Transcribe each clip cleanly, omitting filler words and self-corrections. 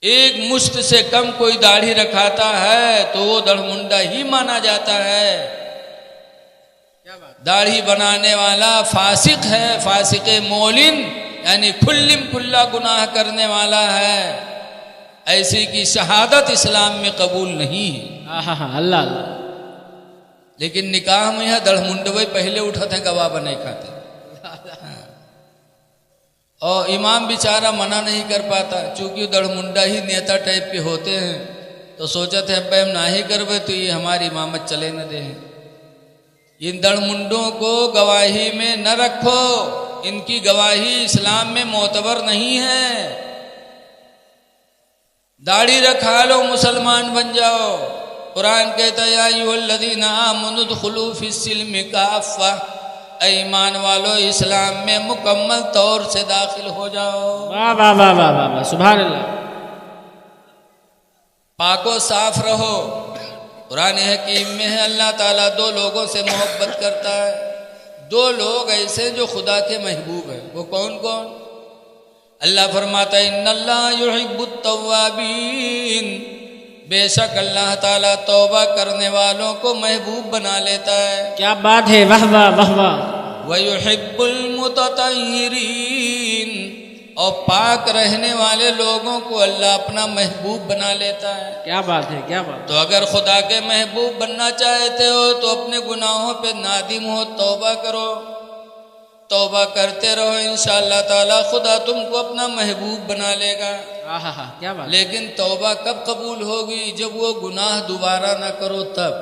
एक मुश्त से कम कोई दाढ़ी रखाता है तो वो दड़मुंडा ही माना जाता है। दाढ़ी बनाने वाला फासिक है, फासिक मोलिन यानी खुल्लिम खुल्ला गुनाह करने वाला है। ऐसी की शहादत इस्लाम में कबूल नहीं है। अल्लाह अल्लाह। लेकिन निकाह में यह दड़मुंडवे पहले उठते हैं, गवाह बने खाते। और इमाम बेचारा मना नहीं कर पाता, चूंकि दड़मुंडा ही नेता टाइप के होते हैं, तो सोचते हैं अब हम ना ही करवे तो ये हमारी इमामत चले न दे। इन दड़मुंडों को गवाही में न रखो, इनकी गवाही इस्लाम में मोतबर नहीं है। दाढ़ी रखा लो, मुसलमान बन जाओ। कुरान कहता है या अय्युहल्लज़ीना आमनू उदखुलू फिस्सिल्मि काफ़्फ़ा, ईमान वालो इस्लाम में मुकम्मल तौर से दाखिल हो जाओ। वाह वाह वाह वाह वाह, सुभान अल्लाह। पाको साफ रहो। कुरान हकीम में है अल्लाह ताला दो लोगों से मोहब्बत करता है। दो लोग ऐसे जो खुदा के महबूब हैं। वो कौन कौन? अल्लाह फरमाता है इन्नल्लाह युहिब्बुत तव्वाबीन, बेशक अल्लाह ताला तौबा करने वालों को महबूब बना लेता है। क्या बात है, वाह वाह वाह वाह। वयुहिब्बुल मुततहिरीन, और पाक रहने वाले लोगों को अल्लाह अपना महबूब बना लेता है। क्या बात है, क्या बात। तो अगर खुदा के महबूब बनना चाहते हो तो अपने गुनाहों पे नादिम हो, तौबा करो, तौबा करते रहो, इंशाअल्लाह ताला खुदा तुमको अपना महबूब बना लेगा। क्या बात। लेकिन तौबा कब कबूल होगी? जब वो गुनाह दोबारा ना करो तब।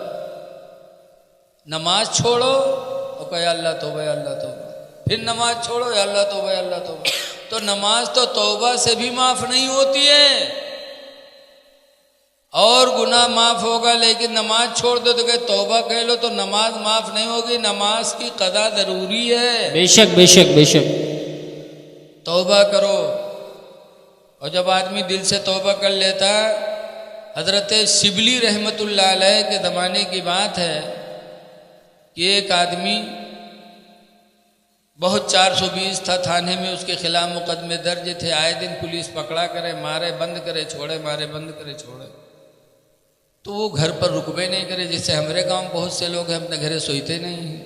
नमाज छोड़ो और कहे अल्लाह तौबा अल्लाह तौबा, फिर नमाज छोड़ो या अल्लाह तौबा अल्लाह तौबा। तो नमाज तो तौबा से भी माफ नहीं होती है, और गुनाह माफ होगा। लेकिन नमाज छोड़ दो तो कहे तौबा कह लो, तो नमाज माफ नहीं होगी। नमाज की कदा जरूरी है। बेशक बेशक बेशक। तौबा करो। और जब आदमी दिल से तौबा कर लेता, हजरत शिबली रहमतुल्लाह अलैह के ज़माने की बात है कि एक आदमी बहुत 420 था, थाने में उसके खिलाफ मुकदमे दर्ज थे। आए दिन पुलिस पकड़ा करे, मारे बंद करे छोड़े, मारे बंद करे छोड़े। तो वो घर पर रुकबे नहीं करे। जैसे हमारे गांव में बहुत से लोग हैं अपने घरे सोते नहीं हैं,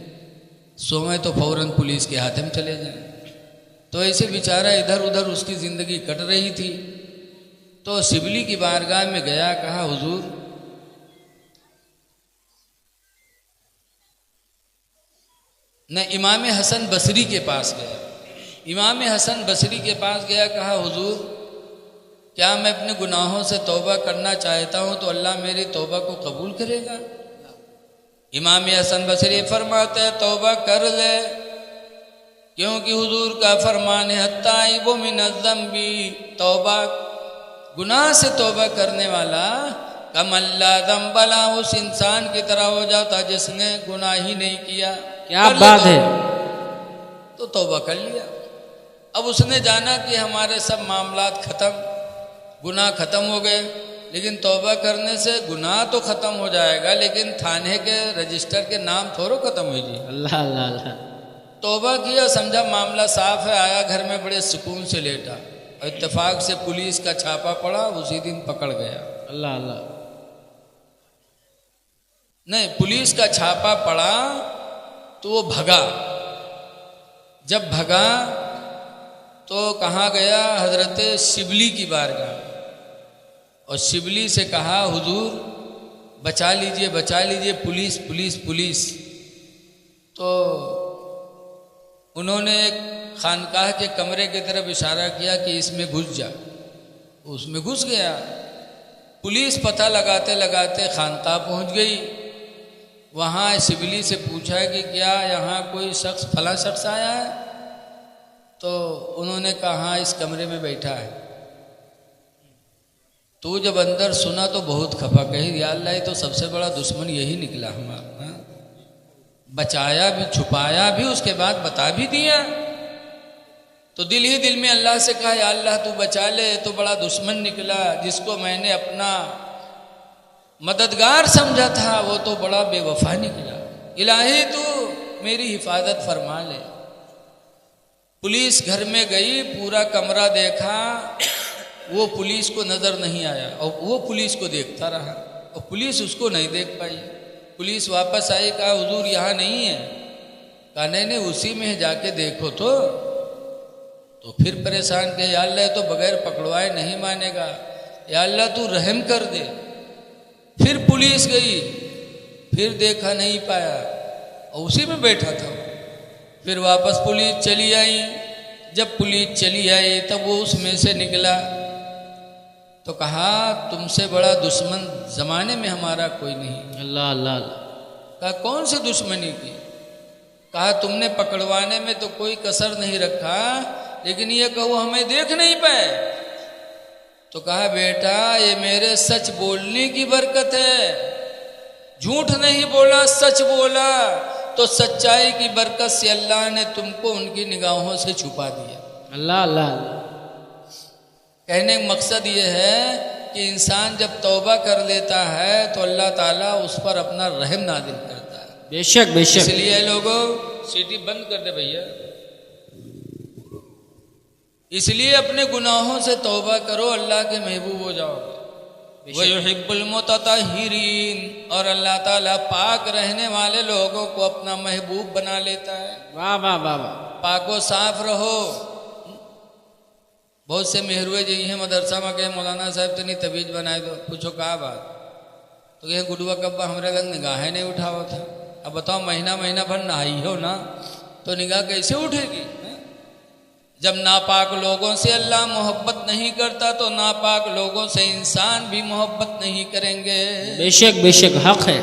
सोए तो फौरन पुलिस के हाथ में चले जाएं। तो ऐसे बेचारा इधर उधर उसकी ज़िंदगी कट रही थी। तो शिबली की बारगाह में गया, कहा हुजूर न इमाम हसन बसरी के पास गया। इमाम हसन बसरी के पास गया, कहा हुजूर क्या मैं अपने गुनाहों से तौबा करना चाहता हूँ तो अल्लाह मेरी तौबा को कबूल करेगा? इमाम हसन बसरी फरमाते हैं तौबा कर ले, क्योंकि हुजूर का फरमान है हत्ताइबु मिनज़्ज़म्बी, तौबा गुनाह से तौबा करने वाला कमल्ला ज़म्बला, उस इंसान की तरह हो जाता जिसने गुनाह ही नहीं किया। क्या बात है। तो तौबा कर लिया। अब उसने जाना कि हमारे सब मामलात खत्म, गुनाह खत्म हो गए। लेकिन तौबा करने से गुनाह तो खत्म हो जाएगा, लेकिन थाने के रजिस्टर के नाम थोड़ो खत्म हो जी। अल्लाह अल्लाह अल्लाह। तौबा किया, समझा मामला साफ है, आया घर में बड़े सुकून से लेटा। और इत्तेफाक से पुलिस का छापा पड़ा, उसी दिन पकड़ गया। अल्लाह अल्लाह। नहीं, पुलिस का छापा पड़ा तो वो भगा। जब भगा तो कहाँ गया? हजरत शिबली की बारगाह, और शिबली से कहा हुजूर बचा लीजिए बचा लीजिए, पुलिस पुलिस पुलिस। तो उन्होंने एक खानकाह के कमरे की तरफ इशारा किया कि इसमें घुस जा। उसमें घुस गया। पुलिस पता लगाते लगाते खानकाह पहुंच गई। वहाँ शिबली से पूछा कि क्या यहाँ कोई शख्स फला शख्स आया है? तो उन्होंने कहा हाँ इस कमरे में बैठा है। तो जब अंदर सुना तो बहुत खफा, कही या अल्लाह ये तो सबसे बड़ा दुश्मन यही निकला हमारा। बचाया भी, छुपाया भी, उसके बाद बता भी दिया। तो दिल ही दिल में अल्लाह से कहा या अल्लाह तू बचा ले, तो बड़ा दुश्मन निकला। जिसको मैंने अपना मददगार समझा था वो तो बड़ा बेवफा निकला। इलाही तू मेरी हिफाजत फरमा ले। पुलिस घर में गई, पूरा कमरा देखा, वो पुलिस को नज़र नहीं आया और वो पुलिस को देखता रहा और पुलिस उसको नहीं देख पाई। पुलिस वापस आई, कहा हुजूर यहाँ नहीं है। कहा नहीं उसी में जाके देखो तो फिर परेशान किया, या अल्लाह तो बगैर पकड़वाए नहीं मानेगा, या अल्लाह तू रहम कर दे। फिर पुलिस गई, फिर देखा नहीं पाया और उसी में बैठा था। फिर वापस पुलिस चली आई। जब पुलिस चली आई तब वो उसमें से निकला तो कहा तुमसे बड़ा दुश्मन जमाने में हमारा कोई नहीं। अल्लाह अल्लाह। कहा कौन सी दुश्मनी की? कहा तुमने पकड़वाने में तो कोई कसर नहीं रखा, लेकिन ये कहो हमें देख नहीं पाए। तो कहा बेटा ये मेरे सच बोलने की बरकत है, झूठ नहीं बोला, सच बोला, तो सच्चाई की बरकत से अल्लाह ने तुमको उनकी निगाहों से छुपा दिया। अल्लाह अल्लाह। कहने का मकसद ये है कि इंसान जब तौबा कर लेता है तो अल्लाह ताला उस पर अपना रहम नाजिल करता है। बेशक बेशक। इसलिए लोगों सीटी बंद कर दे भैया। इसलिए अपने गुनाहों से तौबा करो, अल्लाह के महबूब हो जाओगे। वयुहिब्बुल मुतताहिरीन, और अल्लाह ताला पाक रहने वाले लोगों को अपना महबूब बना लेता है। वाह वाह वाह वाह। पाको साफ रहो। बहुत से मेहरुए जी हैं मदरसा में कहे मौलाना साहब तनी तबीज बनाए दो। पूछो कहा बात? तो ये गुडुआ कब्बा हमारे लग निगाहें नहीं उठावा था। अब बताओ महीना महीना भर नहाई हो ना तो निगाह कैसे उठेगी? जब नापाक लोगों से अल्लाह मोहब्बत नहीं करता तो नापाक लोगों से इंसान भी मोहब्बत नहीं करेंगे। बेशक बेशक हक है।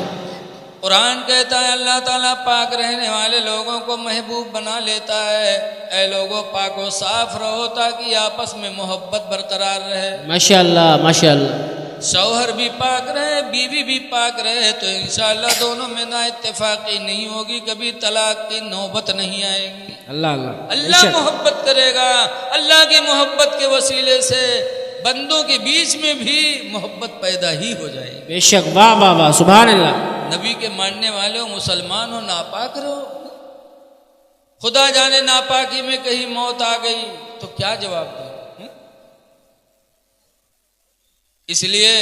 कुरान कहता है अल्लाह ताला पाक रहने वाले लोगों को महबूब बना लेता है। ऐ लोगों पाको साफ रहो ताकि आपस में मोहब्बत बरकरार रहे। माशाअल्लाह माशाअल्लाह। शौहर भी पाक रहे, बीवी भी पाक रहे तो इंशाअल्लाह दोनों में ना इत्तेफाकी नहीं होगी, कभी तलाक की नौबत नहीं आएगी। अल्लाह अल्लाह। अल्लाह मोहब्बत करेगा। अल्लाह की मोहब्बत के वसीले से बंदों के बीच में भी मोहब्बत पैदा ही हो जाएगी। बेशक। वाह वाह वाह। सुभान अल्लाह। नबी के मानने वाले हो, मुसलमान हो, नापाक रहो। खुदा जाने नापाकी में कहीं मौत आ गई तो क्या जवाब दो? इसलिए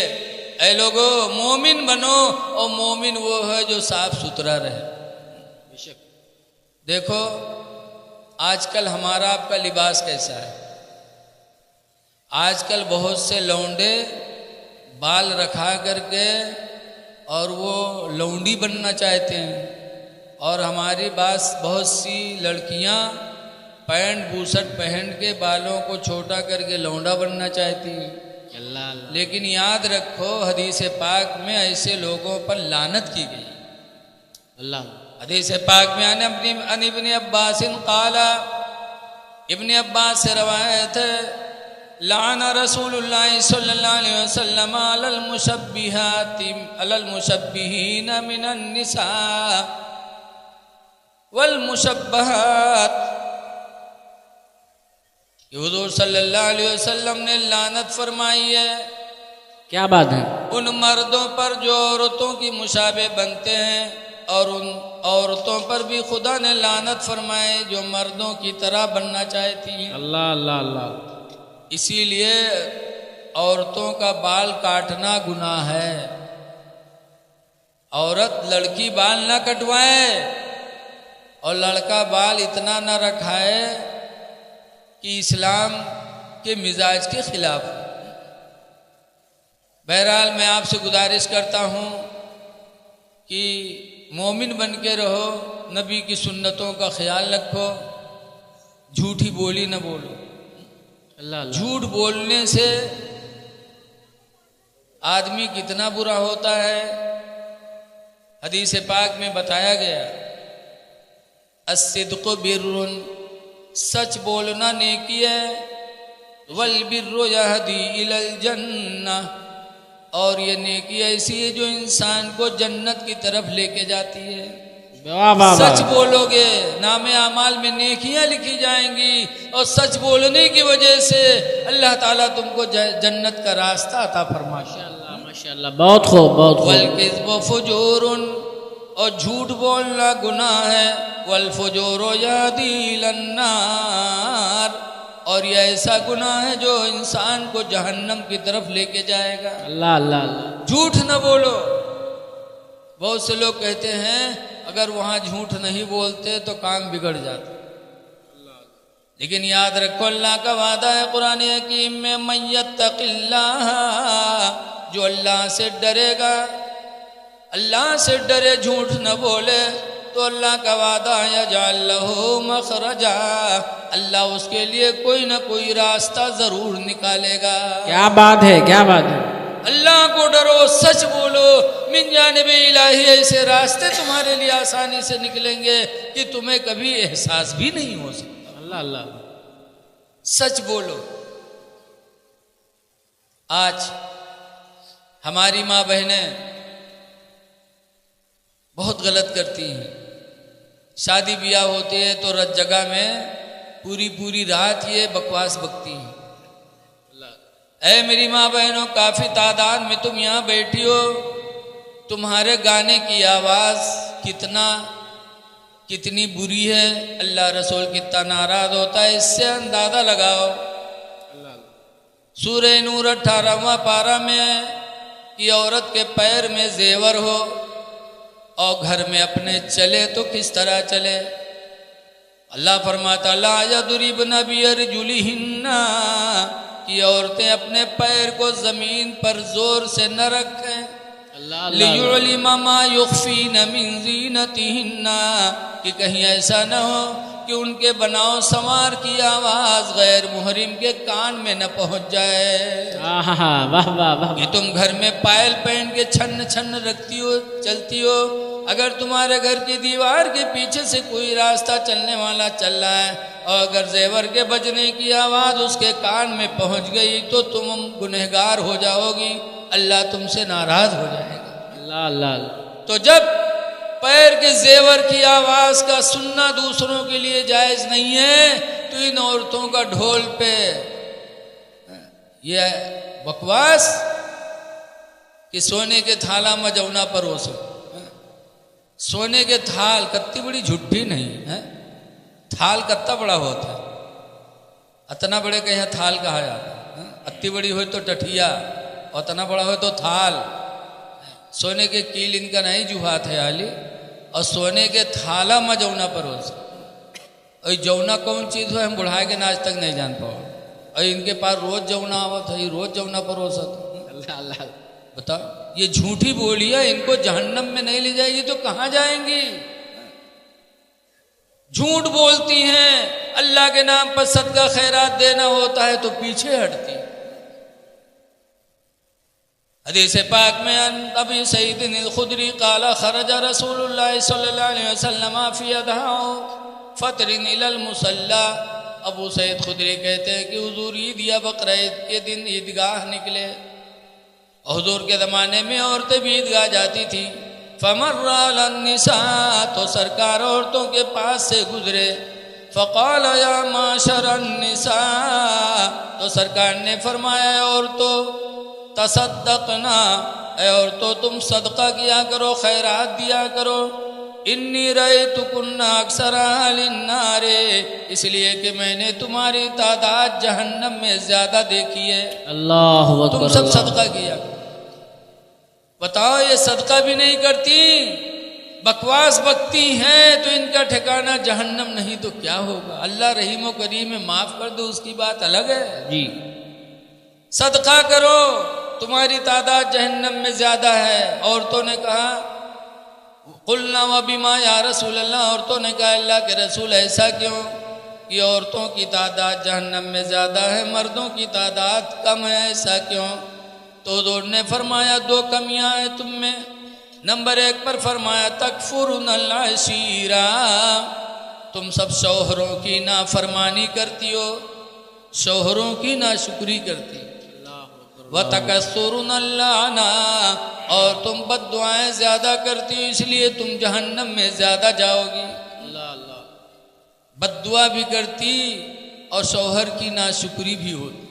ऐ लोगो मोमिन बनो, और मोमिन वो है जो साफ सुथरा रहे। बेशक। देखो आजकल हमारा आपका लिबास कैसा है? आजकल बहुत से लौंडे बाल रखा करके और वो लौंडी बनना चाहते हैं, और हमारी बहुत सी लड़कियां पैंट बूसट पहन के बालों को छोटा करके लौंडा बनना चाहती हैं। अल्लाह। लेकिन याद रखो हदीस पाक में ऐसे लोगों पर लानत की गई। अल्लाह। हदीस पाक में इब्न अब्बास काला, इब्न अब्बास से रवायत है, लाना रसूलुल्लाह सल्लल्लाहु अलैहि वसल्लम अलल मुशब्बिहीन मिनन निसा वल मुशब्बहात। हुजूर सल्लल्लाहु अलैहि वसल्लम ने लानत फरमाई है। क्या बात है? उन मर्दों पर जो औरतों की मुशाबे बनते हैं, और उन औरतों पर भी खुदा ने लानत फरमाए जो मर्दों की तरह बनना चाहती हैं। अल्लाह अल्लाह अल्लाह। इसीलिए औरतों का बाल काटना गुनाह है। औरत लड़की बाल ना कटवाए और लड़का बाल इतना ना रखाए कि इस्लाम के मिजाज के खिलाफ। बहरहाल मैं आपसे गुजारिश करता हूँ कि मोमिन बन के रहो, नबी की सुन्नतों का ख्याल रखो, झूठी बोली न बोलो। अल्लाह। झूठ बोलने से आदमी कितना बुरा होता है। हदीस पाक में बताया गया अस्सिद्क़ु बिर्रुन, सच बोलना नेकी है, वल बिर्रु यहदी इलल जन्नह, और ये नेकी ऐसी है जो इंसान को जन्नत की तरफ लेके जाती है। सच बोलोगे नामे अमाल में नेकियां लिखी जाएंगी, और सच बोलने की वजह से अल्लाह ताला तुमको जन्नत का रास्ता अता फरमाएगा। माशाअल्लाह माशाअल्लाह। बहुत खूब बहुत खूब। वल किज़्बु फुजूरुन, और झूठ बोलना गुनाह है। वल फुजूरु यहदी इलन नार, और यह ऐसा गुनाह है जो इंसान को जहन्नम की तरफ लेके जाएगा। अल्लाह अल्लाह अल्लाह। झूठ न बोलो। बहुत से लोग कहते हैं अगर वहां झूठ नहीं बोलते तो काम बिगड़ जाता, लेकिन याद रखो अल्लाह का वादा है कुरान हकीम में, मन यत्तक़िल्लाह, जो अल्लाह से डरेगा, अल्लाह से डरे, झूठ न बोले, तो अल्लाह का वादा है यजअल लहू मखरजा, अल्लाह उसके लिए कोई ना कोई रास्ता जरूर निकालेगा। क्या बात है, क्या बात है। अल्लाह को डरो, सच बोलो, मिन जानिबे इलाही, ऐसे रास्ते तुम्हारे लिए आसानी से निकलेंगे कि तुम्हें कभी एहसास भी नहीं हो सकता। अल्लाह अल्लाह। सच बोलो। आज हमारी माँ बहनें बहुत गलत करती हैं। शादी ब्याह होती है तो रत जगह में पूरी पूरी रात ये बकवास बकती हैं। ऐ मेरी माँ बहनों, काफी तादाद में तुम यहाँ बैठी हो, तुम्हारे गाने की आवाज कितनी बुरी है, अल्लाह रसूल कितना नाराज होता है, इससे अंदाजा लगाओ। सूरह नूर 18वां पारा में है कि औरत के पैर में जेवर हो और घर में अपने चले तो किस तरह चले। अल्लाह फरमाता ला यदरिबन बिअरजुलिहिन्ना, कि औरतें अपने पैर को जमीन पर जोर से न रखें। लियुलिमा मा युख्फीन मिन ज़ीनतिहिन्ना, कि कहीं ऐसा न हो कि उनके बनाओ संवार की आवाज गैर मुहरिम के कान में न पहुंच जाए। वाह वाह वाह। कि तुम घर में पायल पहन के छन्न छन्न रखती हो, चलती हो, अगर तुम्हारे घर की दीवार के पीछे से कोई रास्ता चलने वाला चल रहा है और अगर जेवर के बजने की आवाज उसके कान में पहुंच गई तो तुम गुनहगार हो जाओगी, अल्लाह तुमसे नाराज हो जाएगा। अल्लाह अल्लाह। तो जब पैर के जेवर की आवाज का सुनना दूसरों के लिए जायज नहीं है, तो इन औरतों का ढोल पे यह बकवास कि सोने के थाला मजौना परोसो, सोने के थाल कत्ती बड़ी झुट्ठी नहीं है, थाल कत्ता बड़ा होता है, अतना बड़े का यहाँ थाल कहा जाता है, अत्ती बड़ी हो तो टठिया और इतना बड़ा हो तो थाल। सोने के कील इनका नहीं जुहात है आली, और सोने के थाला में जौना परोस। और जौना कौन चीज़ हो हम बुढ़ाए के आज तक नहीं जान पाओ, और इनके पास रोज जौना आवत है, रोज जौना परोसत। अल्लाह अल्लाह। बताओ ये झूठी बोलियां इनको जहन्नम में नहीं ले जाएगी तो कहां जाएंगी। झूठ बोलती हैं, अल्लाह के नाम पर सदका खैरात देना होता है तो पीछे हटती। हदीस पाक में अबी सईद खुदरी काला खरजा रसूलुल्लाह सल्लल्लाहु अलैहि वसल्लम फी अदहा फतरिन इलल मुसल्ला। अबू सईद खुदरी कहते हैं कि हुजूर ईद या बकरा ईद के दिन ईदगाह निकले। हुजूर के ज़माने में औरतें भी ईदगाह जाती थी। फमर्रा लन्निसा, तो सरकार औरतों के पास से गुजरे। फ़क़ाल या माशरन निसा, तो सरकार ने फरमाया औरतों तसद्दक़ना, औरतों तुम सदका किया करो, खैरात दिया करो। इन्नी रअयतुकुन्ना अक्सरा अहलिन्नारे, इसलिए कि मैंने तुम्हारी तादाद जहन्नम में ज्यादा देखी है। अल्लाह तुम सब सदका किया। बताओ ये सदका भी नहीं करती, बकवास बकती हैं, तो इनका ठिकाना जहन्नम नहीं तो क्या होगा। अल्लाह रहीम व करीम में माफ कर दो, उसकी बात अलग है जी। सदका करो, तुम्हारी तादाद जहन्नम में ज्यादा है। औरतों ने कहा कुलना व बिमा या रसूल अल्लाह, औरतों ने कहा अल्लाह के रसूल ऐसा क्यों कि औरतों की तादाद जहन्नम में ज्यादा है, मर्दों की तादाद कम है, ऐसा क्यों। तो हुज़ूर ने फरमाया दो कमियां हैं तुम में। नंबर एक पर फरमाया तकफुरुनल अशीरा, तुम सब शौहरों की नाफरमानी करती हो, शौहरों की नाशुक्री करती। व तकस्सुरुनल लाना, और तुम बद्दुआएं ज्यादा करती हो, इसलिए तुम जहन्नम में ज्यादा जाओगी। बद्दुआ भी करती और शौहर की नाशुक्री भी होती।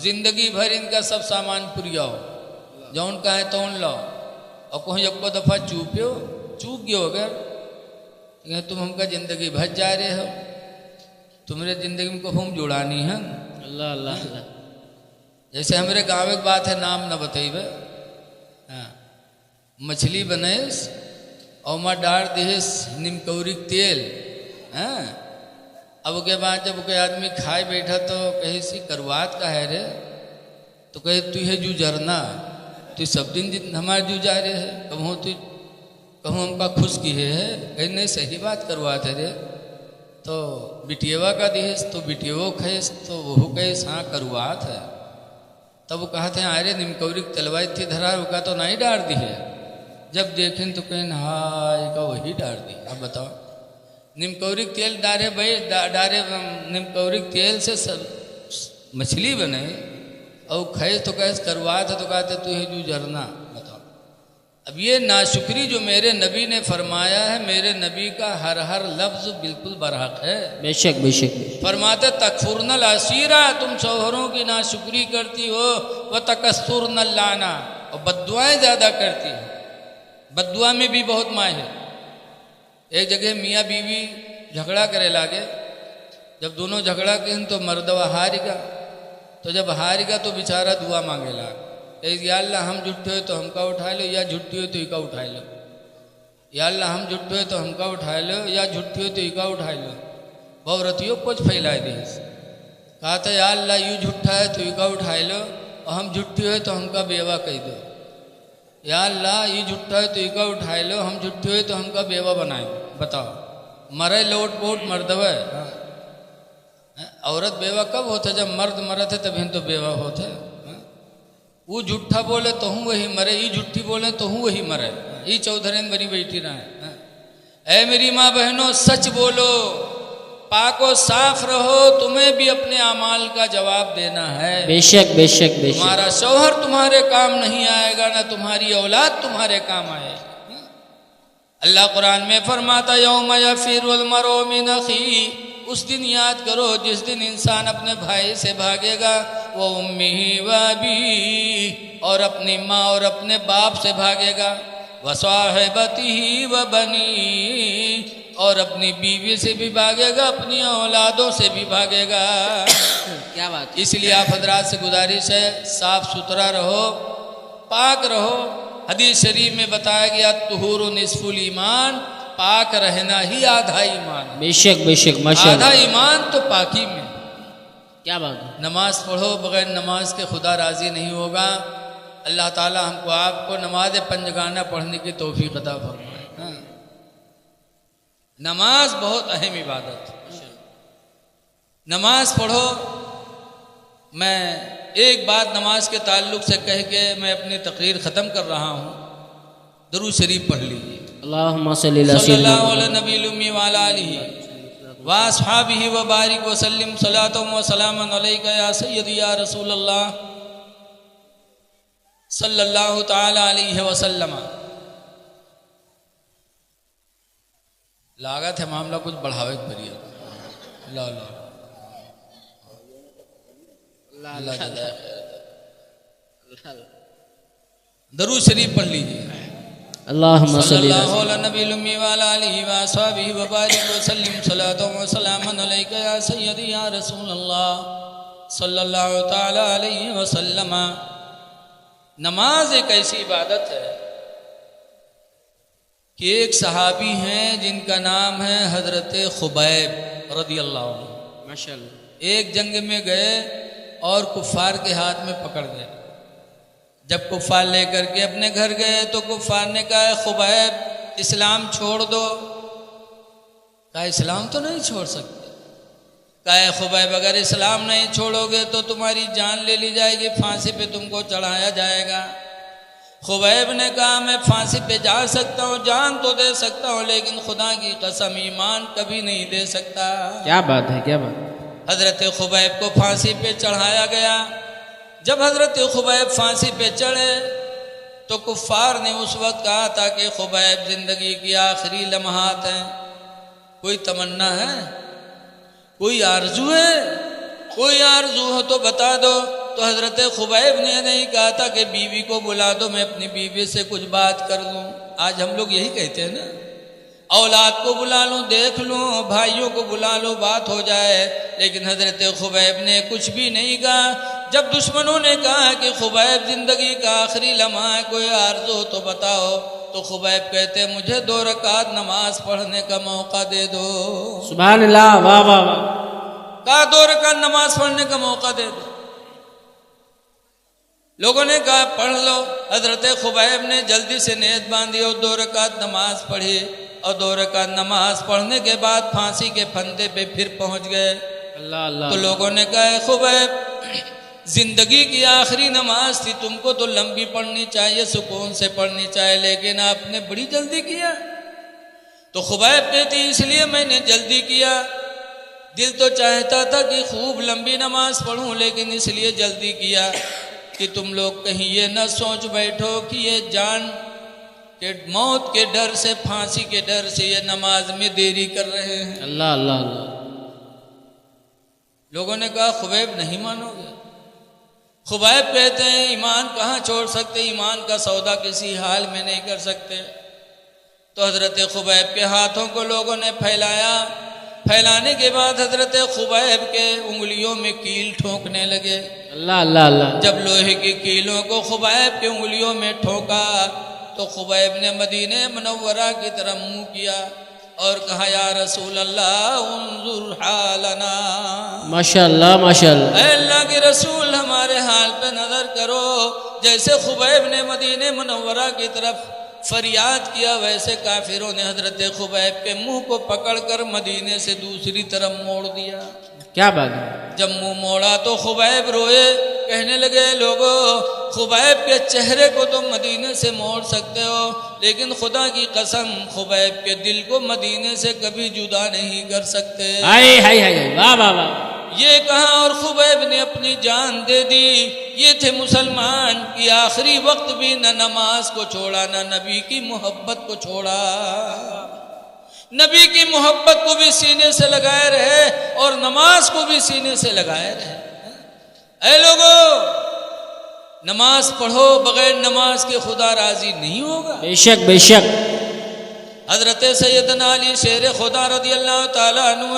जिंदगी भर इनका सब सामान पुरिया हो, जौन का है तौन लाओ, और कोई एक दफा चूक गयो अगर तुम हमका जिंदगी भर जा रहे हो। तुम्हारे जिंदगी में को हम जुड़ानी है। अल्लाह अल्लाह अल्लाह। जैसे हमारे गाँव एक बात है, नाम न बतेबे। हाँ, मछली बनेस और माँ डाल दिहेस निमकौरी तेल। हाँ, अब के बाद जब कोई आदमी खाए बैठा तो कहे सी करवात का है रे, तो कहे तू है जू जरना, तू सब दिन हमारे जू जा रहे है, कहूँ तू कहूँ हमका खुश की है। कहीं नहीं, सही बात करवाते रे। तो बिटियवा का दिहेस तो बिटियो खेस, तो वह कहेस हाँ करवात है। तब वो कहते हैं अरे निमकौरी तलवाई थी धरा, रुका तो नहीं डाल दी है। जब देखें तो कहें हाय का वही डाल दी। अब बताओ, निमकौरी तेल डारे भाई, डारे निमकौरी तेल से सब मछली बने और खैस तो कैस करवात है, तो कहते तू है जू जरना। बताओ, अब ये नाशुक्री जो मेरे नबी ने फरमाया है, मेरे नबी का हर हर लफ्ज बिल्कुल बरहक है। बेशक बेशक। फरमाते तकफुरनल असीरा, तुम शौहरों की नाशुक्री करती हो, वह तकस्तुरनल लाना, और बद्दुआएं ज़्यादा करती हो। बद्दुआ में भी बहुत माहिर। एक जगह मियाँ बीवी झगड़ा करे लागे। जब दोनों झगड़ा किन तो मर्दवा हारिगा, तो जब हारिगा तो बेचारा दुआ मांगे लाग, या अल्लाह हम झूठे हो तो हमका उठा लो, या झूठी हो तो इका उठा लो। या अल्लाह हम झूठे हो तो हमका उठा लो, या झूठी हो तो इका उठा लो। बहुरतियों कुछ फैला दी। कहा था या अल्लाह यू झूठा है तो इका उठा लो, और हम झूठी हो तो हमका बेवा कह दो। या अल्लाह ये झूठा है तो इका उठा लो, हम झूठे हो तो हमका बेवा बनाए। बताओ, मरे लोट पोट मर्दवा है। औरत बेवा कब होता? जब मर्द मरत है तभी तो बेवा होते। वो झूठा बोले तो हूँ वही मरे, ये झूठी बोले तो हूँ वही मरे। ये चौधरेन बनी बैठी रहे। ऐ मेरी माँ बहनों, सच बोलो, पाको साफ रहो, तुम्हें भी अपने अमाल का जवाब देना है। बेशक बेशक बेशक। तुम्हारा शौहर तुम्हारे काम नहीं आएगा, ना तुम्हारी औलाद तुम्हारे काम आएगी। अल्लाह कुरान में फरमाता यौम यफिरुल मरउ मिन अखी, उस दिन याद करो जिस दिन इंसान अपने भाई से भागेगा, वो उम्मी व अबी, और अपनी माँ और अपने बाप से भागेगा, व साहिबतिही व बनी, और अपनी बीवी से भी भागेगा, अपनी औलादों से भी भागेगा। क्या बात। इसलिए आप हजरात से गुजारिश है, साफ सुथरा रहो, पाक रहो। हदीस शरीफ में बताया गया तुहुरु निस्फुल ईमान, पाक रहना ही आधा ईमान। बेशक बेशक माशाअल्लाह। आधा ईमान तो पाकी में। क्या बात है। नमाज पढ़ो, बगैर नमाज के खुदा राजी नहीं होगा। अल्लाह ताला हमको आपको नमाज पंजगाना पढ़ने की तौफीक अता फरमाए। नमाज बहुत अहम इबादत है। नमाज पढ़ो। मैं एक बात नमाज के ताल्लुक से कह के मैं अपनी तकरीर ख़त्म कर रहा हूँ। दरूद शरीफ पढ़ लीजिए। अल्लाहुम्मा सल्ली अला सल्लल्लाहु अला नबील उम्मी व अला आलिहि व अस्हाबिहि व बारिक व सल्लिम सलातुम व सलामन अलैका या सय्यदी या रसूल अल्लाह सल्लल्लाहु ताला अलैहि वसल्लम। लागत है मामला कुछ बढ़ावे करिए। ला ला दरूद शरीफ पढ़ लीजिए। अल्लाहुम्मा सल्ली सल्लल्लाहु अला नबील उम्मी व अला आलिहि व अस्हाबिहि व बारिक व सल्लिम सलातुम व सलामन अलैका या सय्यदी या रसूल अल्लाह सल्लल्लाहु ताला अलैहि वसल्लम। नमाज एक ऐसी इबादत है कि एक सहाबी हैं जिनका नाम है हजरत खुबैब रदियल्लाहु अन्हु। माशाअल्लाह। एक जंग में गए और कुफ्फार के हाथ में पकड़ गए। जब कुफ्फार लेकर के अपने घर गए तो कुफ्फार ने कहा खुबैब इस्लाम छोड़ दो। कहा इस्लाम तो नहीं छोड़ सकते। कहा खुबैब अगर इस्लाम नहीं छोड़ोगे तो तुम्हारी जान ले ली जाएगी, फांसी पे तुमको चढ़ाया जाएगा। खुबैब ने कहा मैं फांसी पे जा सकता हूँ, जान तो दे सकता हूँ, लेकिन खुदा की कसम ईमान कभी नहीं दे सकता। क्या बात है, क्या बात। हजरत खुबैब को फांसी पे चढ़ाया गया। जब हजरत खुबैब फांसी पे चढ़े तो कुफ्फार ने उस वक्त कहा था कि खुबैब जिंदगी की आखिरी लम्हात हैं, कोई तमन्ना है, कोई आरजू है, कोई आरजू हो तो बता दो। तो हजरत खुबैब ने नहीं कहा था कि बीवी को बुला दो, मैं अपनी बीवी से कुछ बात कर लूँ। आज हम लोग यही कहते हैं ना, औलाद को बुला लूँ, देख लूँ, भाइयों को बुला लो, बात हो जाए। लेकिन हजरत खुबैब ने कुछ भी नहीं कहा। जब दुश्मनों ने कहा कि खुबैब जिंदगी का आखिरी लम्हा है, कोई आरज़ू तो बताओ, तो खुबैब कहते मुझे 2 रकात नमाज पढ़ने का मौका दे दो। सुभान अल्लाह, वाह वाह वाह। कहा 2 रकात नमाज पढ़ने का मौका दे दो। लोगों ने कहा पढ़ लो। हजरत खुबैब ने जल्दी से नीयत बांधी और 2 रकात नमाज पढ़ी। और 2 रकात नमाज पढ़ने के बाद फांसी के फंदे पे फिर पहुंच गए। अल्लाह अल्लाह। तो लोगों ने कहा खुबैब जिंदगी की आखिरी नमाज थी, तुमको तो लंबी पढ़नी चाहिए, सुकून से पढ़नी चाहिए, लेकिन आपने बड़ी जल्दी किया। तो खुबैब कहती इसलिए मैंने जल्दी किया, दिल तो चाहता था कि खूब लंबी नमाज पढ़ूं, लेकिन इसलिए जल्दी किया कि तुम लोग कहीं ये न सोच बैठो कि ये जान के मौत के डर से, फांसी के डर से ये नमाज में देरी कर रहे हैं। अल्लाह अल्लाह अल्लाह। लोगों ने कहा खुबैब नहीं मानोगे? खुबैब कहते हैं ईमान कहाँ छोड़ सकते, ईमान का सौदा किसी हाल में नहीं कर सकते। तो हजरत खुबैब के हाथों को लोगों ने फैलाया। फैलाने के बाद हजरत खुबैब के उंगलियों में कील ठोंकने लगे। अल्लाह अल्लाह अल्लाह। जब लोहे की कीलों को खुबैब के उंगलियों में ठोका तो खुबैब ने मदीने मुनव्वरा की तरफ मुंह किया और कहा या रसूल अल्लाह उन्जुर हालना। माशाअल्लाह माशाअल्लाह। ऐ अल्लाह के रसूल हमारे हाल पे नजर करो। जैसे खुबैब ने मदीने मुनव्वरा की तरफ फरियाद किया, वैसे काफिरों ने हजरत खुबैब के मुंह को पकड़कर मदीने से दूसरी तरफ मोड़ दिया। क्या बात है। जब मुंह मोड़ा तो खुबैब रोए, कहने लगे लोगों खुबैब के चेहरे को तो मदीने से मोड़ सकते हो, लेकिन खुदा की कसम खुबैब के दिल को मदीने से कभी जुदा नहीं कर सकते। हाय हाय हाय, वाह वाह वाह। ये कहा और खुबैब ने अपनी जान दे दी। ये थे मुसलमान कि आखिरी वक्त भी न नमाज को छोड़ा, न नबी की मोहब्बत को छोड़ा। नबी की मोहब्बत को भी सीने से लगाए रहे और नमाज को भी सीने से लगाए रहे। ऐ लोगों नमाज पढ़ो, बगैर नमाज के खुदा राजी नहीं होगा। बेशक बेशक। हजरत सैयदना अली शेर खुदा रज़ी अल्लाह ताला अन्हु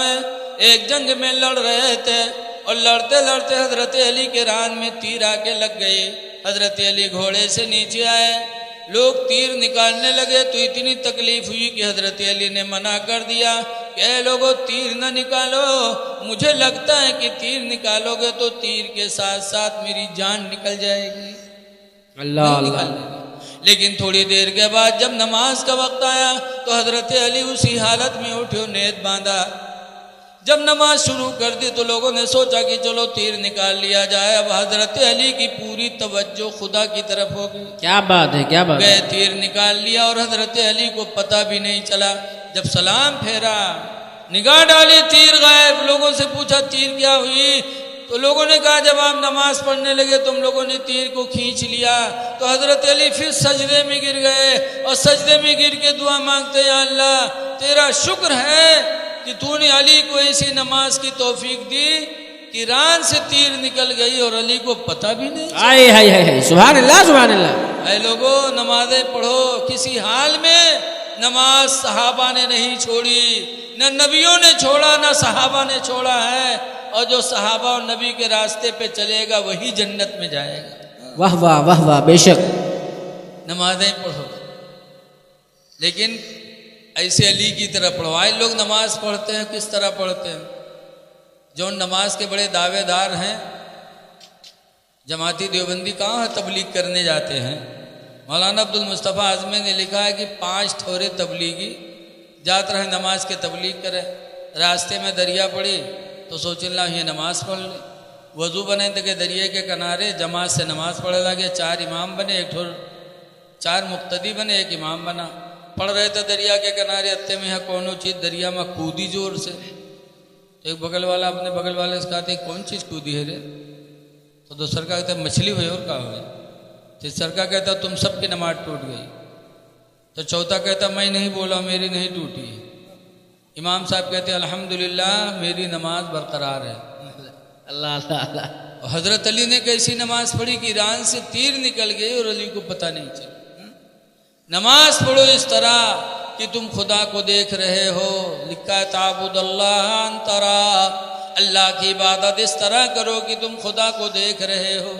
एक जंग में लड़ रहे थे और लड़ते लड़ते हजरत अली के रान में तीर आके लग गए। हजरत अली घोड़े से नीचे आए, लोग तीर निकालने लगे तो इतनी तकलीफ हुई कि हजरत अली ने मना कर दिया कि लोगों तीर न निकालो, मुझे लगता है कि तीर निकालोगे तो तीर के साथ साथ मेरी जान निकल जाएगी। अल्लाह अल्लाह। लेकिन थोड़ी देर के बाद जब नमाज का वक्त आया तो हजरत अली उसी हालत में उठे, नेत बांधा। जब नमाज शुरू कर दी तो लोगों ने सोचा कि चलो तीर निकाल लिया जाए। अब हजरत अली की पूरी तवज्जो खुदा की तरफ होगी। क्या बात है, क्या बात है। तीर निकाल लिया और हजरत अली को पता भी नहीं चला। जब सलाम फेरा, निगाह डाली, तीर गायब। लोगों से पूछा तीर क्या हुई, तो लोगों ने कहा जब आप नमाज पढ़ने लगे तुम लोगों ने तीर को खींच लिया। तो हजरत अली फिर सजदे में गिर गए और सजदे में गिर के दुआ मांगते हैं अल्लाह तेरा शुक्र है कि तूने अली को ऐसी नमाज की तौफीक दी कि रान से तीर निकल गई और अली को पता भी नहीं। हाय हाय हाय, सुभान अल्लाह सुभान अल्लाह। ऐ लोगों नमाजें पढ़ो, किसी हाल में नमाज सहाबा ने नहीं छोड़ी, न नबियों ने छोड़ा, न सहाबा ने छोड़ा है। और जो सहाबा और नबी के रास्ते पे चलेगा वही जन्नत में जाएगा। वाह वाह वाह वाह, बेशक। नमाजें पढ़ो, लेकिन ऐसे अली की तरह पढ़ो। आज लोग नमाज पढ़ते हैं, किस तरह पढ़ते हैं? जो नमाज के बड़े दावेदार हैं, जमाती देवबंदी कहाँ है, तबलीग करने जाते हैं। मौलाना अब्दुल मुस्तफ़ा आज़मी ने लिखा है कि 5 ठोरे तबलीगी जात रहे नमाज के तबलीग करे। रास्ते में दरिया पड़ी तो सोचला ये नमाज पढ़ ले। वज़ू बने तो के दरिया के किनारे जमात से नमाज पढ़े लगे। 4 इमाम बने, 4 मुक्तदी बने, 1 इमाम बना। पढ़ रहे थे दरिया के किनारे, अत्ते में है कौनो चीज़ दरिया में कूदी जोर से। तो एक बगल वाला अपने बगल वाले से कहते कौन चीज़ कूदी है रे? तो दूसरा का कहता मछली हुई और का हुई। तीसरा का कहता तुम सबकी नमाज टूट गई। तो चौथा कहता मैं नहीं बोला, मेरी नहीं टूटी। इमाम साहब कहते अल्हम्दुलिल्लाह मेरी नमाज बरकरार है। अल्लाह अल्लाह। हजरत अली ने कैसी नमाज पढ़ी कि रान से तीर निकल गई और अली को पता नहीं चला। नमाज पढ़ो इस तरह कि तुम खुदा को देख रहे हो। लिखा है ताबुदल्लाह अंतरा, अल्लाह की इबादत इस तरह करो कि तुम खुदा को देख रहे हो।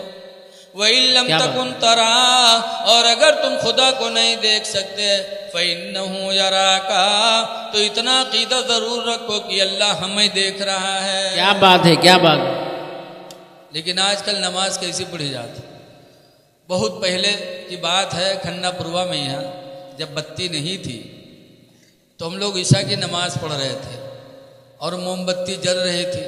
वइल्लम तकुन तरा, और अगर तुम खुदा को नहीं देख सकते फ़इन्नहु यराका, तो इतना अक़ीदा ज़रूर रखो कि अल्लाह हमें देख रहा है। क्या बात है, क्या बात। लेकिन आजकल नमाज कैसी पढ़ी जाती। बहुत पहले की बात है, खन्नापुरवा में यहाँ जब बत्ती नहीं थी तो हम लोग ईशा की नमाज पढ़ रहे थे और मोमबत्ती जल रही थी।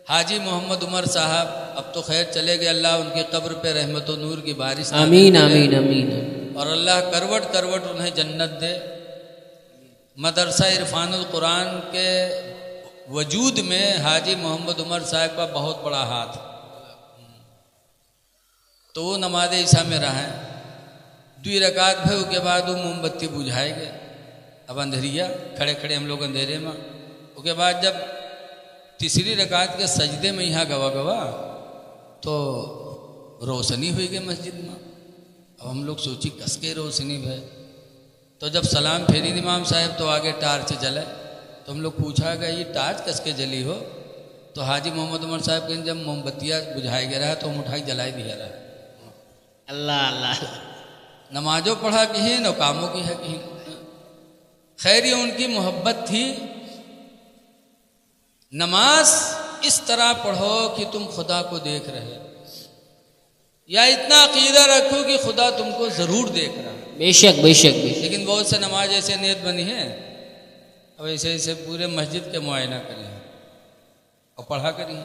हाजी मोहम्मद उमर साहब अब तो खैर चले गए, अल्लाह उनकी कब्र पे रहमत व नूर की बारिश आमीन आमीन आमीन, और अल्लाह करवट करवट उन्हें जन्नत दे। मदरसा इरफानुल कुरान के वजूद में हाजी मोहम्मद उमर साहब का बहुत बड़ा हाथ। तो वो नमाज ईशा में रहा है, 2 रकात भय के बाद वो मोमबत्ती बुझाए गए। अब अंधेरिया खड़े खड़े हम लोग अंधेरे में। उसके बाद जब तीसरी रकात के सजदे में यहाँ गवा गवा तो रोशनी हुई गई मस्जिद में। अब हम लोग सोची कस के रोशनी भय। तो जब सलाम फेरी इमाम साहब तो आगे टार्च जले, तो हम लोग पूछा गया ये टार्च कस के जली हो। तो हाजी मोहम्मद उमर साहब के जब मोमबत्तियाँ बुझाए गया रहा तो हम उठाई जलाई दिया रहा। अल्लाह अल्लाह, नमाजों पढ़ा कहीं न कामों की है कहीं। खैर ये उनकी मोहब्बत थी। नमाज इस तरह पढ़ो कि तुम खुदा को देख रहे, या इतना अकीदा रखो कि खुदा तुमको जरूर देख रहा है। बेशक बेशक बेशक। लेकिन बहुत से नमाज ऐसे नियत बनी है, अब ऐसे ऐसे पूरे मस्जिद के मुआयना करें और पढ़ा करिए।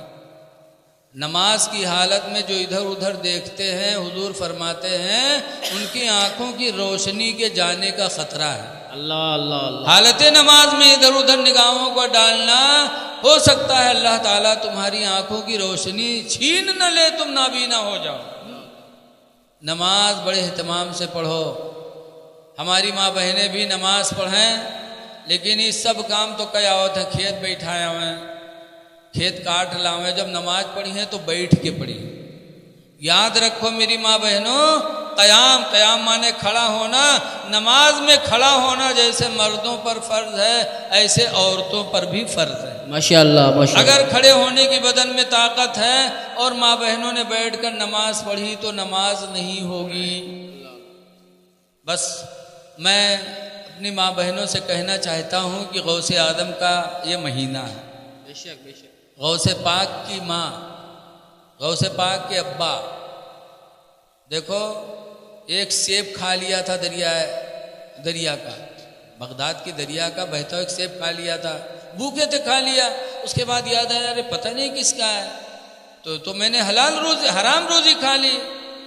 नमाज की हालत में जो इधर उधर देखते हैं, हुजूर फरमाते हैं उनकी आंखों की रोशनी के जाने का खतरा है। अल्लाह अल्लाह अल्लाह। हालत नमाज में इधर उधर निगाहों को डालना, हो सकता है अल्लाह ताला तुम्हारी आंखों की रोशनी छीन न ले, तुम नाबीना हो जाओ। नमाज बड़े एहतमाम से पढ़ो। हमारी माँ बहनें भी नमाज पढ़ें, लेकिन ये सब काम तो क्या होता है, खेत बैठाए हुए हैं, खेत काट लावे। जब नमाज पढ़ी है तो बैठ के पढ़ी। याद रखो मेरी माँ बहनों, क़याम क़याम माने खड़ा होना। नमाज में खड़ा होना जैसे मर्दों पर फर्ज है, ऐसे औरतों पर भी फर्ज है। माशाअल्लाह माशाअल्लाह। अगर खड़े होने की बदन में ताकत है और माँ बहनों ने बैठकर नमाज पढ़ी तो नमाज नहीं होगी। बस मैं अपनी माँ बहनों से कहना चाहता हूँ कि गौसे आदम का ये महीना है। बेशक बेशक। गौसे पाक की माँ, गौसे पाक के अब्बा, देखो एक सेब खा लिया था दरिया का, बगदाद की दरिया का बहता एक सेब खा लिया था। भूखे थे, खा लिया। उसके बाद याद आया अरे पता नहीं किसका है, तो मैंने हराम रोजी खा ली।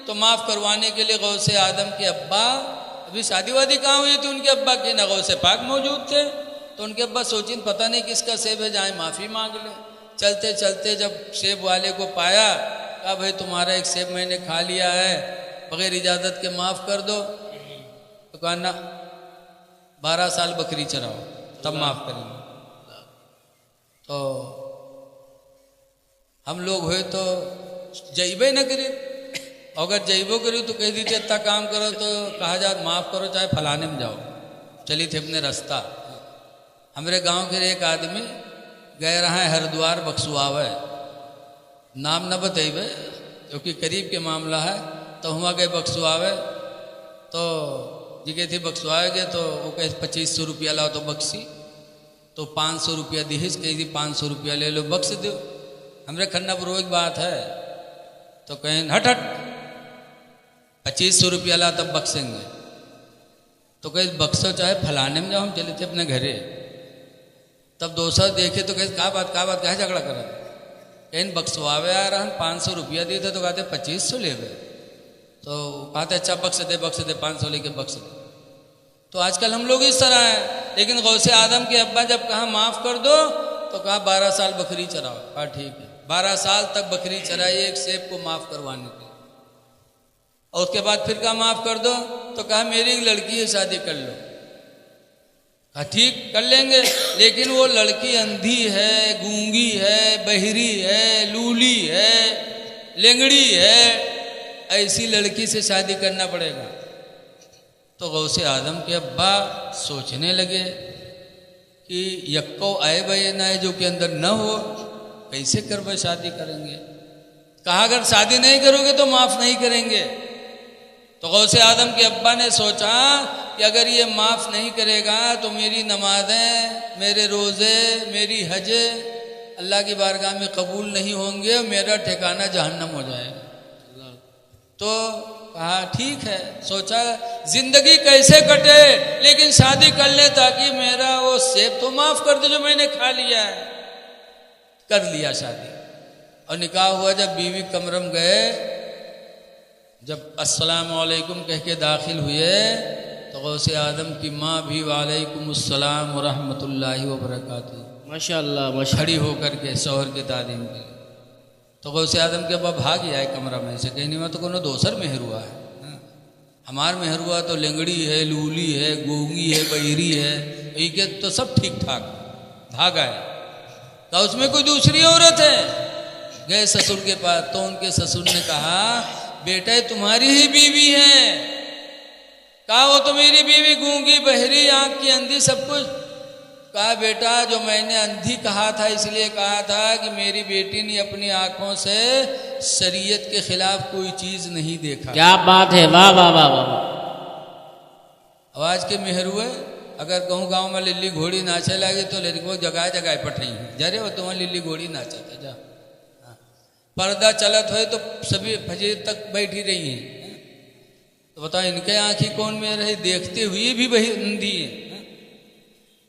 तो माफ़ करवाने के लिए गौसे आदम के अब्बा, अभी शादी वादी कहाँ हुई थी उनके अब्बा की, ना गौसे पाक मौजूद थे। तो उनके अब्बा सोचिन पता नहीं किसका सेब है, जाए माफ़ी मांग ले। चलते चलते जब सेब वाले को पाया, कहा भाई तुम्हारा एक सेब मैंने खा लिया है, बगैर इजाज़त के माफ़ कर दो। तो कहा ना, 12 साल बकरी चराओ तब माफ़ करेंगे। तो हम लोग हुए तो जइबे न करी, अगर जइबो करी तो कह दीजिए इतना काम करो तो कहा जाए माफ़ करो चाहे फलाने में जाओ, चली थे अपने रास्ता। हमारे गांव के एक आदमी गए रहा है हरिद्वार बक्सुआवे, नाम न बतेबे क्योंकि करीब के मामला है। तो हुआ गए बक्सुआवे, तो जगह थी बक्सुआवे गए तो वो कहे 2500 रुपया लाओ तो बक्सी। तो 500 रुपया दीहिस, कही थी 500 रुपया ले लो बक्स दो। हमरे खन्नापुर एक बात है, तो कहें हट हट 2500 रुपया ला तब बक्सेंगे। तो कहे बक्सो चाहे फलाने में जाओ, हम चले थे अपने घरे। तब दोस्त देखे तो कहे कहा बात कहा झगड़ा करा, कहीं बक्सवावे आ रहा 500 रुपया दिए थे तो कहते 2500 ले गए। तो कहते अच्छा बक्स दे 500 लेके बक्स दे। तो आजकल हम लोग इस तरह हैं। लेकिन गौसे आदम के अब्बा जब कहा माफ़ कर दो तो कहा 12 साल बकरी चराओ। कहा ठीक है, 12 साल तक बकरी चराई एक सेब को माफ़ करवाने के। और उसके बाद फिर कहा माफ़ कर दो, तो कहा मेरी एक लड़की है शादी कर लो। कहा ठीक कर लेंगे, लेकिन वो लड़की अंधी है, गूंगी है, बहरी है, लूली है, लेंगड़ी है, ऐसी लड़की से शादी करना पड़ेगा। तो गौसे आदम के अब्बा सोचने लगे कि यक्को आए बे ना है जो कि अंदर न हो, कैसे कर भाई शादी करेंगे। कहा अगर शादी नहीं करोगे तो माफ़ नहीं करेंगे। तो गौसे आदम के अब्बा ने सोचा कि अगर ये माफ़ नहीं करेगा तो मेरी नमाजें, मेरे रोज़े, मेरी हजे अल्लाह की बारगाह में कबूल नहीं होंगे और मेरा ठिकाना जहन्नम हो जाएगा। तो कहा ठीक है, सोचा जिंदगी कैसे कटे लेकिन शादी कर ले ताकि मेरा वो सेब तो माफ़ कर दे जो मैंने खा लिया है। कर लिया शादी और निकाह हुआ। जब बीवी कमरम गए, जब अस्सलाम वालेकुम कह के दाखिल हुए तो गौसे आदम की माँ भी वालेकुम अस्सलाम व रहमतुल्लाहि व बरकातुहू माशाअल्लाह माशाअल्लाह खड़ी होकर के शौहर के तालीम के लिए। तो गौसे आदम के अब्बा भाग आए कमरा में से, कहीं नहीं मैं तो कोनो दोसर मेहर हुआ है, हमार मेहर हुआ तो लेंगड़ी है, लूली है, गूंगी है, बहिरी है, ये तो सब ठीक ठाक। भाग आए तो उसमें कोई दूसरी औरत है। गए ससुर के पास तो उनके ससुर ने कहा बेटा ये तुम्हारी ही बीवी है। कहा वो तो मेरी बीवी गूंगी, बहरी, आंख की अंधी, सब कुछ। कहा बेटा जो मैंने अंधी कहा था इसलिए कहा था कि मेरी बेटी ने अपनी आंखों से शरीयत के खिलाफ कोई चीज नहीं देखा। क्या बात है, वाह वाह वाह वाह। आवाज के मेहर हुए। अगर कहूँ गांव में लिल्ली घोड़ी नाचे लगी तो लड़को जगह जगह पठाई जरे वो तुम्हारी लिल्ली घोड़ी नाचा था जा। पर्दा चलत हो तो सभी फजीर तक बैठी रही हैं। तो बताओ इनके आंखी कौन में रही, देखते हुए भी वही अंधी है।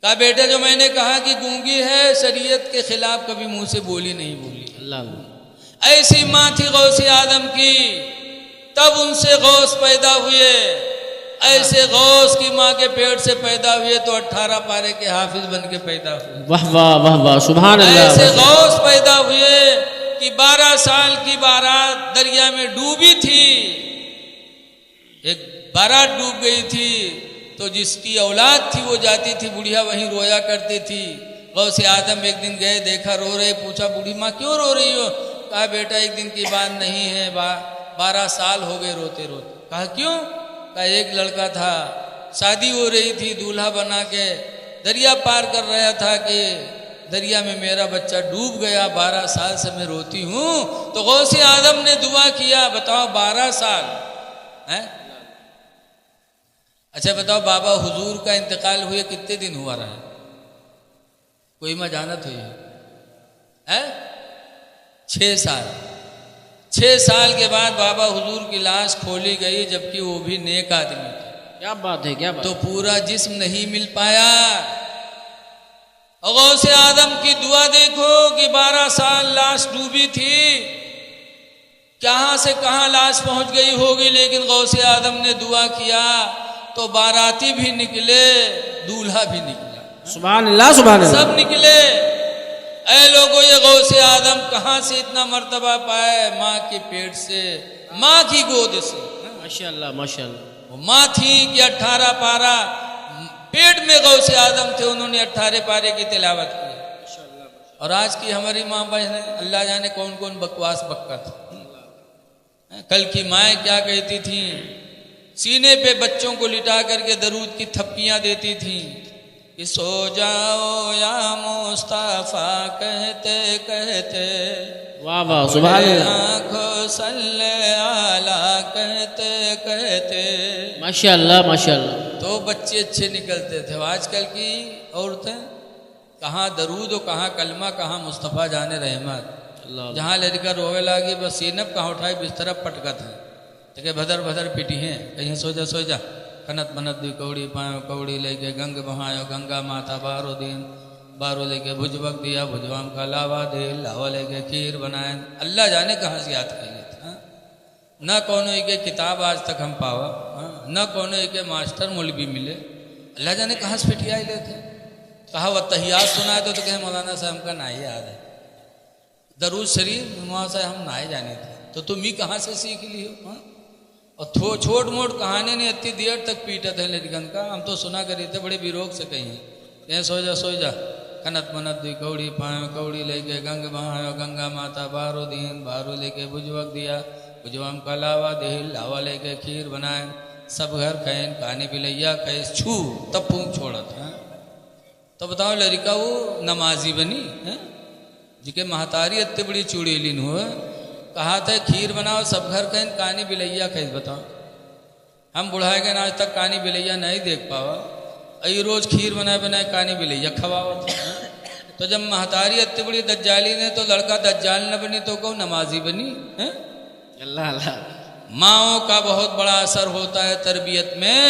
कहा बेटा जो मैंने कहा कि गूंगी है शरीयत के खिलाफ कभी मुंह से बोली नहीं बोली। अल्लाह। ऐसी माँ थी गौसे आदम की, तब उनसे गौस पैदा हुए। ऐसे गौस की माँ के पेट से पैदा हुए तो 18 पारे के हाफिज बन के पैदा हुए। वाह वाह वाह वाह, सुभान अल्लाह। ऐसे गौस पैदा हुए कि 12 साल की बारात दरिया में डूबी थी। एक बारात डूब गई थी तो जिसकी औलाद थी वो जाती थी, बुढ़िया वहीं रोया करती थी। गौसे आदम एक दिन गए, देखा रो रहे, पूछा बूढ़ी माँ क्यों रो रही हो। कहा बेटा एक दिन की बात नहीं है, 12 साल हो गए रोते रोते। कहा क्यों। कहा एक लड़का था, शादी हो रही थी, दूल्हा बना के दरिया पार कर रहा था कि दरिया में मेरा बच्चा डूब गया, 12 साल से मैं रोती हूँ। तो गौसे आदम ने दुआ किया। बताओ 12 साल है। अच्छा बताओ बाबा हुजूर का इंतकाल हुए कितने दिन हुआ रहा है, कोई में जानत हुई है? 6 साल। 6 साल के बाद बाबा हुजूर की लाश खोली गई, जबकि वो भी नेक आदमी थे। क्या बात है, क्या बात। तो पूरा जिस्म नहीं मिल पाया। और गौसे आदम की दुआ देखो कि 12 साल लाश डूबी थी, कहां से कहां लाश पहुंच गई होगी, लेकिन गौसे आदम ने दुआ किया तो बाराती भी निकले, दूल्हा भी निकला। सुभान अल्लाह सुभान अल्लाह। सब निकले। ऐ लोगों ये गौसे आदम कहां से इतना मर्तबा पाए? माँ के पेट से, माँ की गोद से। माशाअल्लाह माशाअल्लाह। वो माँ थी कि 18 पारा पेट में गौसे आदम थे, उन्होंने 18 पारे की तिलावत की। और आज की हमारी माँ बहन अल्लाह जाने कौन कौन बकवास बक्का था। कल की माएँ क्या कहती थी, सीने पे बच्चों को लिटा करके दरूद की थप्पियां देती थी कि सो जाओ या मुस्तफा कहते कहते, वाह वाह सुभान अल्लाह। आँखों सल्ले आला कहते कहते, माशाअल्लाह माशाअल्लाह। तो बच्चे अच्छे निकलते थे। आजकल की औरतें कहाँ दरूद और कहाँ कलमा, कहाँ मुस्तफ़ा जाने रहमत। जहाँ लड़का रोवे लागी बस सीनब कहाँ उठाए बिस्तर पटकत है, तो भदर भदर पिटी हैं, कहीं सो जा कनत बनत दी कौड़ी पायो कौड़ी लेके गंग बहायो गंगा माता 12 दिन 12 लेके भुजबक दिया भुजवाम का लावा दे लावा लेके खीर बनाए। अल्लाह जाने कहाँ से याद कर लेते। न कोनो के किताब आज तक हम पावा, न कोनो के मास्टर मौलवी मिले, अल्लाह जाने कहाँ से पिटिया लेते। कहा वह तहियात सुनाए तो कहे मौलाना साहब का ना ही याद है, दरूद शरीफ वहाँ से हम नाए जाने थे, तो तुम ही कहाँ से सीख ली हो। और छोट मोट कहानी ने इतनी देर तक पीटा थे लड़कन का, हम तो सुना करी थे बड़े विरोग से कहीं सो जा कनत मनत दी कौड़ी पायो कौड़ी लेके गंग बहायो गंगा माता 12 दिन 12 लेके भुजवक दिया भुजवाम का लावा दे लावा लेके खीर बनाए। सब घर कैन कहानी बिलैया कैस छू तब फूंक छोड़त है। तो बताओ लड़का वो नमाजी बनी है जिके महतारी इतनी बड़ी चूड़ेलिन हो, कहा था खीर बनाओ सब घर कैन कहानी बिलैया कैसे बताओ। हम बुढ़ाए गए आज तक कहानी बिलैया नहीं देख पावा, अई रोज खीर बनाए बनाए कहानी बिलैया खवावत। तो जब महतारी इतनी बड़ी दज्जाली ने तो लड़का दज्जाल न बनी तो कहो नमाजी बनी है। अल्लाह अल्लाह। माओ का बहुत बड़ा असर होता है तरबियत में,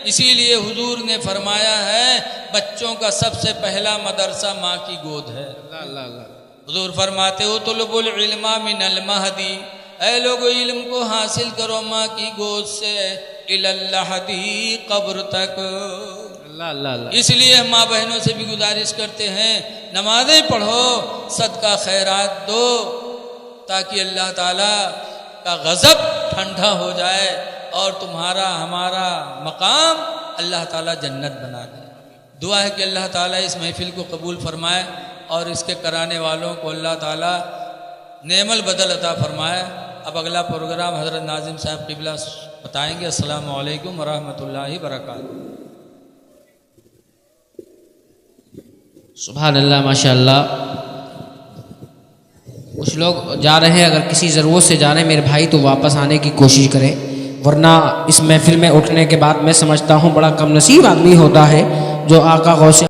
इसीलिए हुजूर ने फरमाया है बच्चों का सबसे पहला मदरसा माँ की गोद है। अल्लाह अल्लाह अल्लाह। हुजूर फरमाते हो तुलबुल इल्मा मिनल महदी, ऐ लोगो इल्म को हासिल करो माँ की गोद से, इलल्लाहदी कब्र तक। अल्लाह अल्लाह अल्लाह। इसलिए माँ बहनों से भी गुजारिश करते हैं नमाजें पढ़ो, सदका खैरात दो, ताकि अल्लाह ताला का गज़ब ठंडा हो जाए और तुम्हारा हमारा मकाम अल्लाह ताला जन्नत बना दे। दुआ है कि अल्लाह ताला इस महफिल को कबूल फरमाए और इसके कराने वालों को अल्लाह ताला नेमल बदल अता फरमाए। अब अगला प्रोग्राम हज़रत नाज़िम साहब क़िबला बताएंगे। अस्सलामु अलैकुम व रहमतुल्लाहि व बरकातुहू। सुभान अल्लाह माशाअल्लाह। कुछ लोग जा रहे हैं, अगर किसी ज़रूरत से जा रहे हैं मेरे भाई तो वापस आने की कोशिश करें, वरना इस महफिल में उठने के बाद मैं समझता हूँ बड़ा कम नसीब आदमी होता है जो आका गौसे